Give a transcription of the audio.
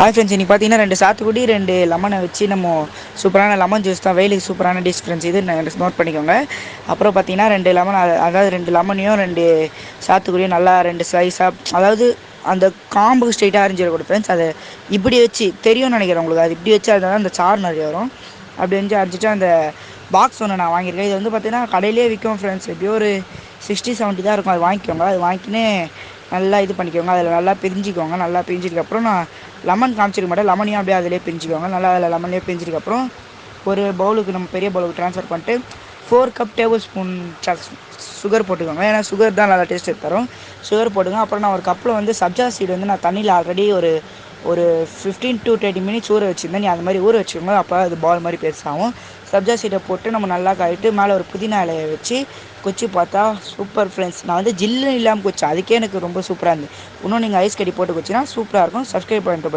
Hi friends, இன்றைக்கி பார்த்தீங்கன்னா 2 சாத்துக்குடி 2 லெமனை வச்சு நம்ம சூப்பரான லெமன் ஜூஸ் தான். வெயிலுக்கு சூப்பரான டிஷ் ஃப்ரெண்ட்ஸ். இது நோட் பண்ணிக்கோங்க. அப்புறம் பார்த்தீங்கன்னா 2 லெமன், அதாவது 2 லெமனையும் 2 சாத்துக்குடியும் நல்லா 2 ஸ்லைஸாக, அதாவது அந்த காம்புக்கு ஸ்ட்ரெயிட்டாக அரிஞ்சிடக்கூடாது ஃப்ரெண்ட்ஸ். அதை இப்படி வச்சு தெரியும்னு நினைக்கிறேன் உங்களுக்கு. அது இப்படி வச்சு அதனால அந்த சாறு நிறைய வரும். அப்படி வந்து அரிஞ்சிட்டு அந்த பாக்ஸ் ஒன்று நான் வாங்கியிருக்கேன். இது வந்து பார்த்தீங்கன்னா கடையிலே விற்கும் ஃப்ரெண்ட்ஸ். எப்படியோ ஒரு 60-70 தான் இருக்கும். அது வாங்கிக்கோங்க. அது வாங்கிக்கின்னு நல்லா இது பண்ணிக்கோங்க. அதில் நல்லா பிரிஞ்சிக்கோங்க. நல்லா பிரிஞ்சதுக்கப்புறம் நான் லெமன் காமிச்சிருக்க மாட்டேன். லெமனையும் அப்படியே அதிலே பிரிஞ்சிக்கோங்க. நல்லா அதில் லெமன்லேயே பிரிஞ்சதுக்கப்புறம் ஒரு பவுலுக்கு, நம்ம பெரிய பவுலுக்கு ட்ரான்ஸ்ஃபர் பண்ணிட்டு 4 கப் டேபிள் ஸ்பூன் சுகர் போட்டுக்கோங்க. ஏன்னா சுகர் தான் நல்லா டேஸ்ட் தரும். சுகர் போட்டுங்க. அப்புறம் நான் ஒரு கப்பில் வந்து சப்ஜா சீடு வந்து நான் தண்ணியில் ஆல்ரெடி ஒரு 15 to 20 மினிட்ஸ் ஊற வச்சுருந்தேன். நீ அது மாதிரி ஊற வச்சுக்கோங்க. அப்போ அது பால் மாதிரி பெருசாகும். சப்ஜா சீடை போட்டு நம்ம நல்லா கழிட்டு மேலே ஒரு புதினா இலையை வச்சு குச்சி பார்த்தா சூப்பர் ஃப்ரெண்ட்ஸ். நான் வந்து ஜில்லு இல்லாமல் குச்சேன். அதுக்கே எனக்கு ரொம்ப சூப்பராக இருந்தது. இன்னும் நீங்கள் ஐஸ் கட்டி போட்டு குச்சின்னா சூப்பராக இருக்கும். சப்ஸ்கிரைப் பண்ணிட்டு